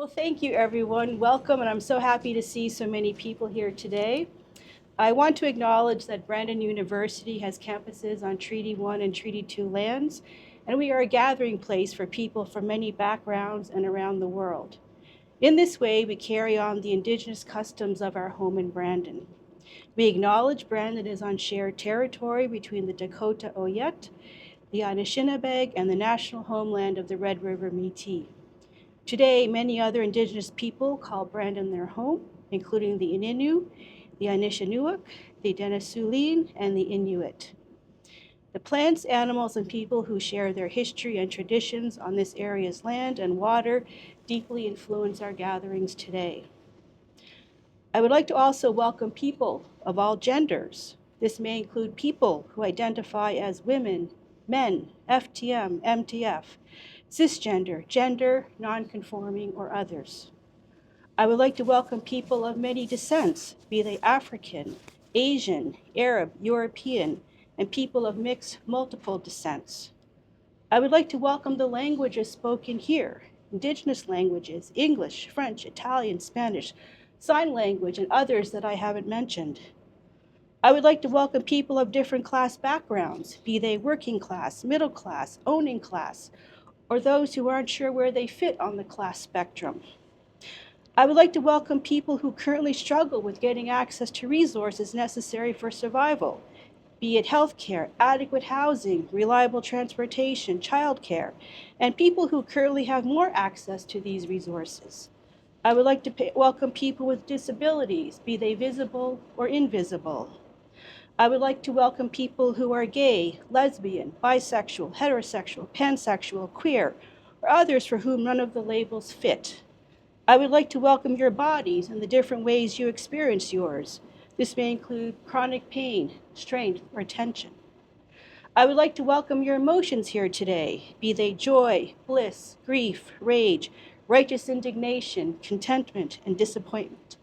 Well, thank you, everyone. Welcome, and I'm so happy to see so many people here today. I want to acknowledge that Brandon University has campuses on Treaty 1 and Treaty 2 lands, and we are a gathering place for people from many backgrounds and around the world. In this way, we carry on the Indigenous customs of our home in Brandon. We acknowledge Brandon is on shared territory between the Dakota Oyet, the Anishinaabe, and the national homeland of the Red River Métis. Today, many other Indigenous people call Brandon their home, including the Ininu, the Anishinaabe, the Denisovan, and the Inuit. The plants, animals, and people who share their history and traditions on this area's land and water deeply influence our gatherings today. I would like to also welcome people of all genders. This may include people who identify as women, men, FTM, MTF, cisgender, gender, nonconforming, or others. I would like to welcome people of many descents, be they African, Asian, Arab, European, and people of mixed multiple descents. I would like to welcome the languages spoken here, Indigenous languages, English, French, Italian, Spanish, sign language, and others that I haven't mentioned. I would like to welcome people of different class backgrounds, be they working class, middle class, owning class, or those who aren't sure where they fit on the class spectrum. I would like to welcome people who currently struggle with getting access to resources necessary for survival, be it healthcare, adequate housing, reliable transportation, childcare, and people who currently have more access to these resources. I would like to welcome people with disabilities, be they visible or invisible. I would like to welcome people who are gay, lesbian, bisexual, heterosexual, pansexual, queer, or others for whom none of the labels fit. I would like to welcome your bodies and the different ways you experience yours. This may include chronic pain, strength, or tension. I would like to welcome your emotions here today, be they joy, bliss, grief, rage, righteous indignation, contentment, and disappointment.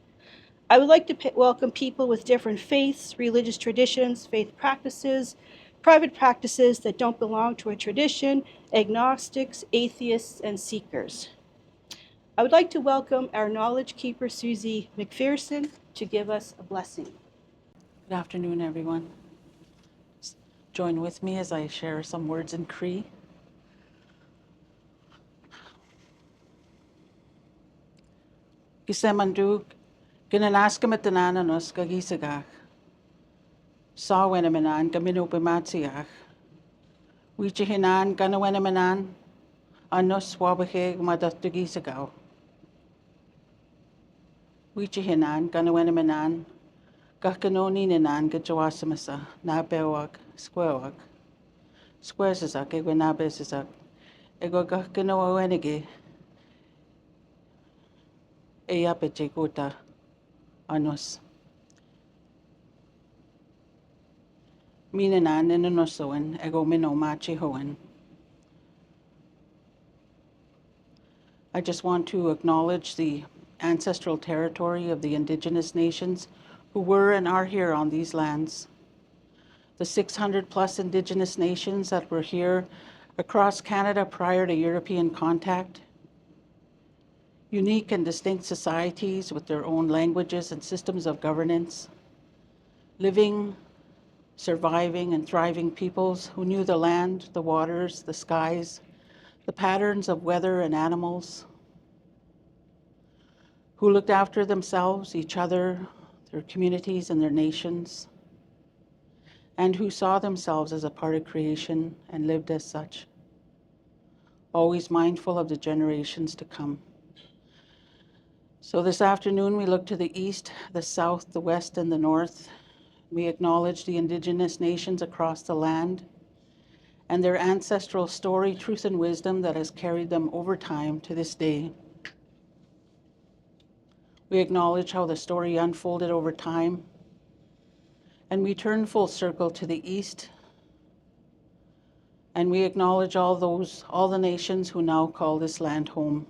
I would like to welcome people with different faiths, religious traditions, faith practices, private practices that don't belong to a tradition, agnostics, atheists, and seekers. I would like to welcome our knowledge keeper, Susie McPherson, to give us a blessing. Good afternoon, everyone. Join with me as I share some words in Cree. Gisemandu, ginanaskamatananos kagisagach. Sawenamanan gaminupimatsiach. Wichihinan ganawenamanan. Anos wabaheg madatugisagaw. Wichihinan ganawenamanan. Gakanoni nanan gajawasamasa. Nabewag, squewag. Squezazak, egwanabezazak. Ego gakanowenige. Eyapechekuta anos. Minanan ninonosoen ego minomachi hoen. I just want to acknowledge the ancestral territory of the Indigenous nations who were and are here on these lands. The 600 plus Indigenous nations that were here across Canada prior to European contact. Unique and distinct societies with their own languages and systems of governance. Living, surviving, and thriving peoples who knew the land, the waters, the skies, the patterns of weather and animals, who looked after themselves, each other, their communities, and their nations, and who saw themselves as a part of creation and lived as such, always mindful of the generations to come. So this afternoon, we look to the east, the south, the west, and the north. We acknowledge the Indigenous nations across the land and their ancestral story, truth, and wisdom that has carried them over time to this day. We acknowledge how the story unfolded over time, and we turn full circle to the east, and we acknowledge all the nations who now call this land home,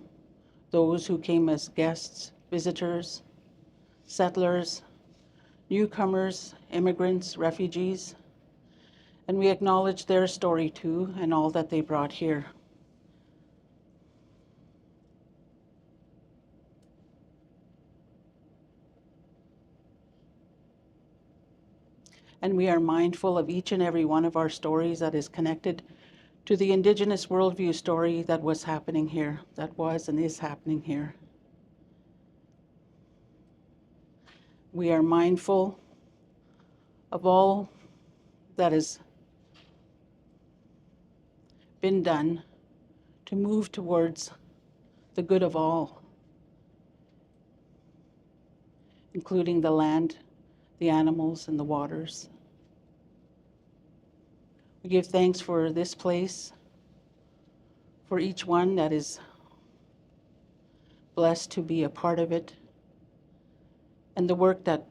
those who came as guests, visitors, settlers, newcomers, immigrants, refugees, and we acknowledge their story too and all that they brought here. and we are mindful of each and every one of our stories that is connected to the Indigenous worldview story that was happening here, that was and is happening here. We are mindful of all that has been done to move towards the good of all, including the land, the animals, and the waters. We give thanks for this place, for each one that is blessed to be a part of it, and the work that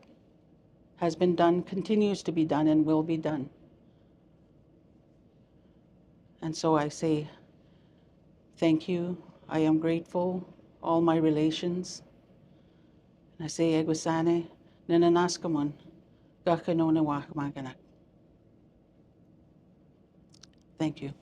has been done, continues to be done, and will be done. And so I say thank you. I am grateful, all my relations. And I say Egwasane, Nananaskamun, Gakanona Wakamaganak. Thank you.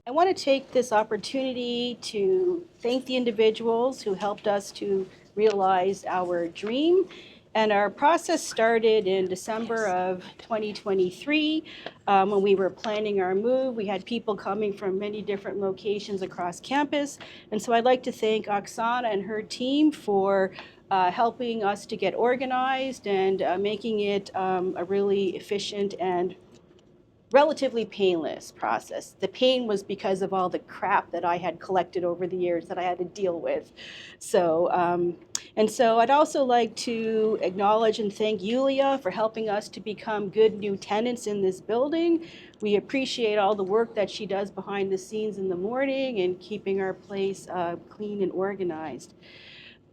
I want to take this opportunity to thank the individuals who helped us to realize our dream. And our process started in December of 2023 when we were planning our move. We had people coming from many different locations across campus. And so I'd like to thank Oksana and her team for helping us to get organized and making it a really efficient and relatively painless process. The pain was because of all the crap that I had collected over the years that I had to deal with. So I'd also like to acknowledge and thank Yulia for helping us to become good new tenants in this building. We appreciate all the work that she does behind the scenes in the morning and keeping our place clean and organized.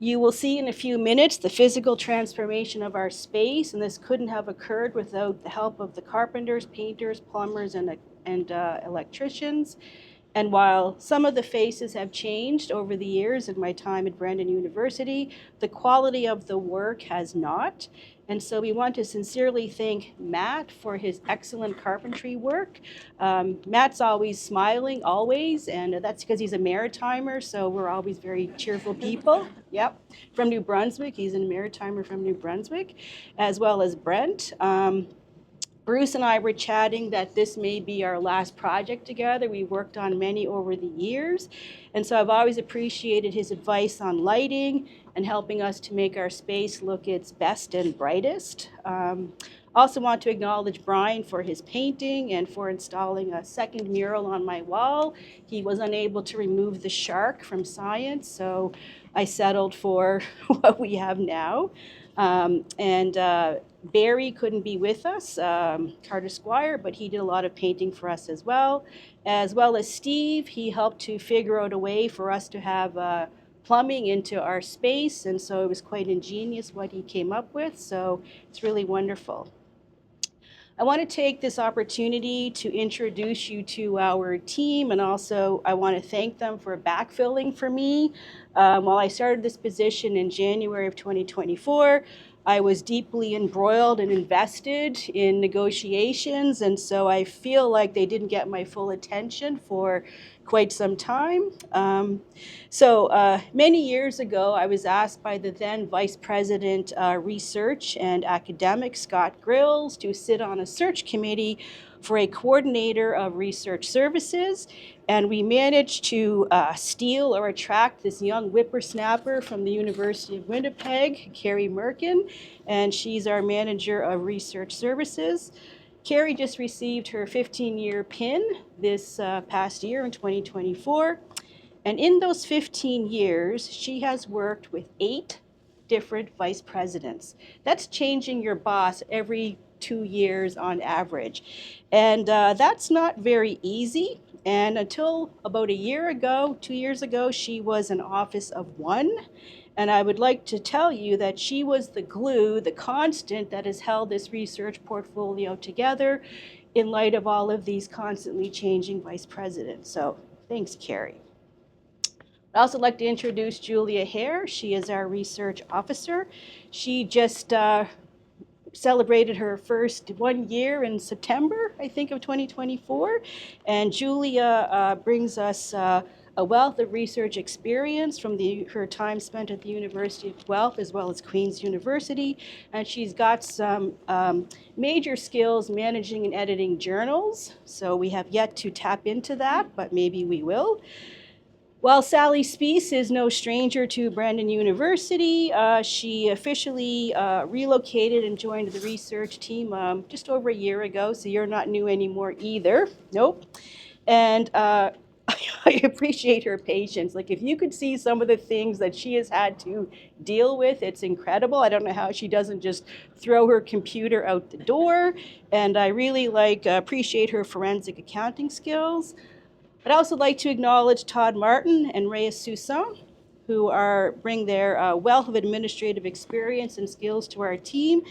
You will see in a few minutes the physical transformation of our space, and this couldn't have occurred without the help of the carpenters, painters, plumbers, and electricians. And while some of the faces have changed over the years in my time at Brandon University, the quality of the work has not. And so we want to sincerely thank Matt for his excellent carpentry work. Matt's always smiling, always, and that's because he's a Maritimer, so we're always very cheerful people. Yep, from New Brunswick. He's a Maritimer from New Brunswick, as well as Brent. Bruce and I were chatting that this may be our last project together. We worked on many over the years. And so I've always appreciated his advice on lighting and helping us to make our space look its best and brightest. Also want to acknowledge Brian for his painting and for installing a second mural on my wall. He was unable to remove the shark from science, so I settled for what we have now. Barry couldn't be with us, Carter Squire, but he did a lot of painting for us as well as Steve. He helped to figure out a way for us to have plumbing into our space, and so it was quite ingenious what he came up with, so it's really wonderful. I want to take this opportunity to introduce you to our team, and also I want to thank them for backfilling for me. While I started this position in January of 2024, I was deeply embroiled and invested in negotiations, and so I feel like they didn't get my full attention for quite some time. Many years ago, I was asked by the then Vice President Research and Academic, Scott Grills, to sit on a search committee for a coordinator of research services. And we managed to steal or attract this young whippersnapper from the University of Winnipeg, Carrie Merkin, and she's our manager of research services. Carrie just received her 15-year PIN this past year in 2024. And in those 15 years, she has worked with 8 different vice presidents. That's changing your boss every 2 years on average. And that's not very easy. And until about a year ago, 2 years ago, she was an office of 1. And I would like to tell you that she was the glue, the constant that has held this research portfolio together in light of all of these constantly changing vice presidents. So thanks, Carrie. I'd also like to introduce Julia Hare. She is our research officer. She just celebrated her first 1 year in September, I think, of 2024. And Julia brings us a a wealth of research experience from her time spent at the University of Guelph as well as Queen's University, and she's got some major skills managing and editing journals, so we have yet to tap into that, but maybe we will. While Sally Spees is no stranger to Brandon University, she officially relocated and joined the research team just over a year ago, so you're not new anymore either. Nope. And I appreciate her patience. Like, if you could see some of the things that she has had to deal with, it's incredible. I don't know how she doesn't just throw her computer out the door. And I really appreciate her forensic accounting skills. I'd also like to acknowledge Todd Martin and Reyes Soussan, who bring their wealth of administrative experience and skills to our team.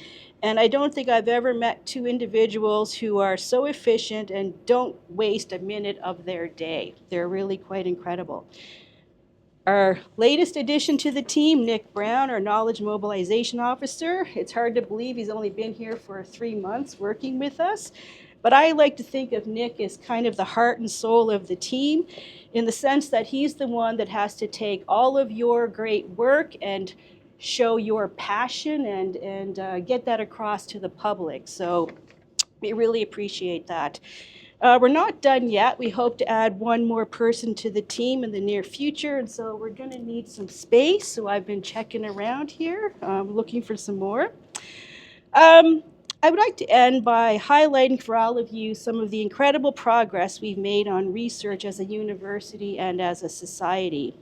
And I don't think I've ever met two individuals who are so efficient and don't waste a minute of their day. They're really quite incredible. Our latest addition to the team, Nick Brown, our Knowledge Mobilization Officer. It's hard to believe he's only been here for 3 months working with us. But I like to think of Nick as kind of the heart and soul of the team, in the sense that he's the one that has to take all of your great work and show your passion and get that across to the public. So we really appreciate that. We're not done yet. We hope to add one more person to the team in the near future, and so we're going to need some space. So I've been checking around here, looking for some more. I would like to end by highlighting for all of you some of the incredible progress we've made on research as a university and as a society.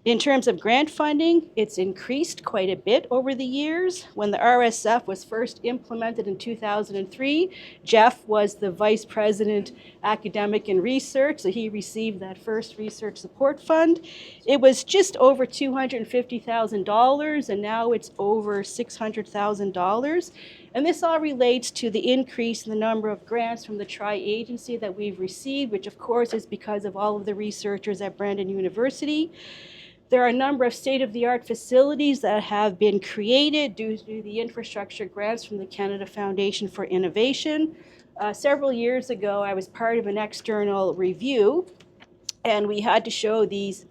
In terms of grant funding, it's increased quite a bit over the years. When the RSF was first implemented in 2003, Jeff was the Vice President, Academic and Research, so he received that first research support fund. It was just over $250,000, and now it's over $600,000. And this all relates to the increase in the number of grants from the tri-agency that we've received, which of course is because of all of the researchers at Brandon University. There are a number of state-of-the-art facilities that have been created due to the infrastructure grants from the Canada Foundation for Innovation. Several years ago, I was part of an external review, and we had to show these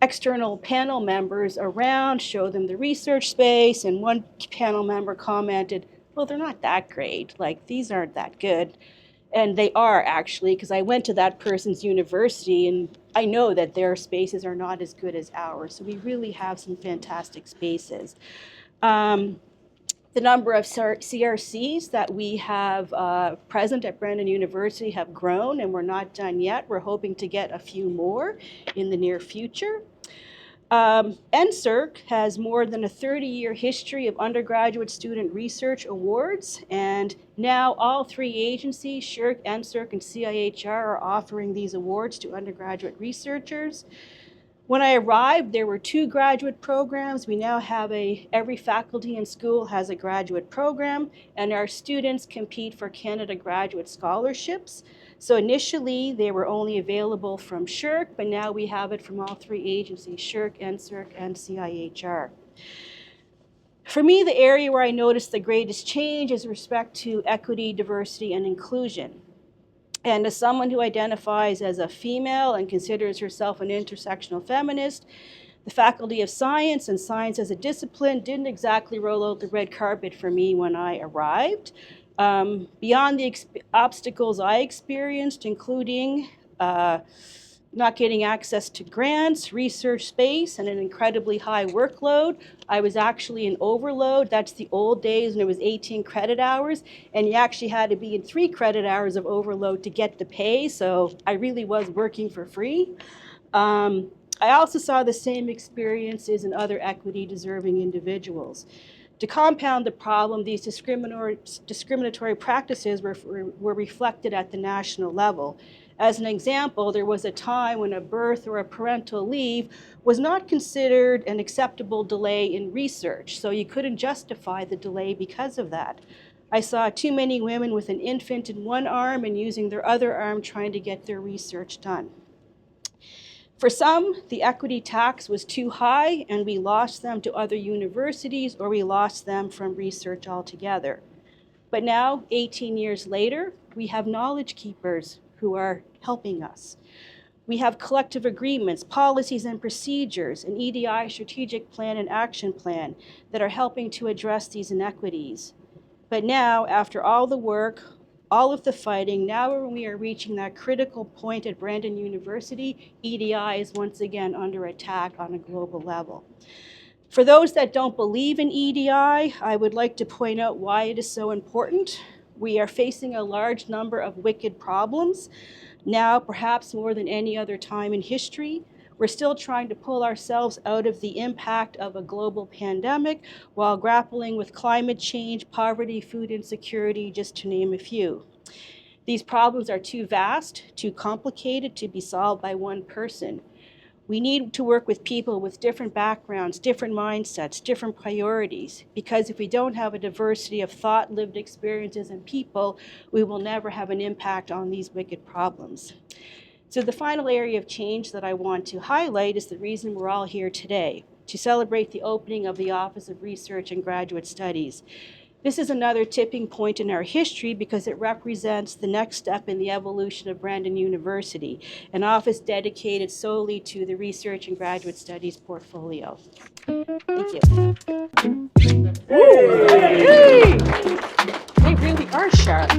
external panel members around, show them the research space, and one panel member commented, well, they're not that great. Like, these aren't that good. And they are, actually, because I went to that person's university and I know that their spaces are not as good as ours. So we really have some fantastic spaces. The number of CRCs that we have present at Brandon University have grown, and we're not done yet. We're hoping to get a few more in the near future. NSERC has more than a 30-year history of undergraduate student research awards, and now all three agencies, SSHRC, NSERC, and CIHR, are offering these awards to undergraduate researchers. When I arrived, there were 2 graduate programs. We now have every faculty and school has a graduate program, and our students compete for Canada Graduate Scholarships. So initially, they were only available from SSHRC, but now we have it from all 3 agencies, SSHRC, NSERC, and CIHR. For me, the area where I noticed the greatest change is with respect to equity, diversity, and inclusion. And as someone who identifies as a female and considers herself an intersectional feminist, the Faculty of Science and Science as a Discipline didn't exactly roll out the red carpet for me when I arrived. Beyond the obstacles I experienced, including not getting access to grants, research space, and an incredibly high workload. I was actually in overload. That's the old days when it was 18 credit hours, and you actually had to be in 3 credit hours of overload to get the pay, so I really was working for free. I also saw the same experiences in other equity-deserving individuals. To compound the problem, these discriminatory practices were reflected at the national level. As an example, there was a time when a birth or a parental leave was not considered an acceptable delay in research, so you couldn't justify the delay because of that. I saw too many women with an infant in one arm and using their other arm trying to get their research done. For some, the equity tax was too high and we lost them to other universities, or we lost them from research altogether. But now, 18 years later, we have knowledge keepers who are helping us. We have collective agreements, policies and procedures, an EDI strategic plan and action plan that are helping to address these inequities. But now, after all the work, all of the fighting, now when we are reaching that critical point at Brandon University, EDI is once again under attack on a global level. For those that don't believe in EDI, I would like to point out why it is so important. We are facing a large number of wicked problems, now perhaps more than any other time in history. We're still trying to pull ourselves out of the impact of a global pandemic while grappling with climate change, poverty, food insecurity, just to name a few. These problems are too vast, too complicated to be solved by one person. We need to work with people with different backgrounds, different mindsets, different priorities, because if we don't have a diversity of thought, lived experiences, and people, we will never have an impact on these wicked problems. So the final area of change that I want to highlight is the reason we're all here today, to celebrate the opening of the Office of Research and Graduate Studies. This is another tipping point in our history because it represents the next step in the evolution of Brandon University, an office dedicated solely to the research and graduate studies portfolio. Thank you. Hey! They really are sharp.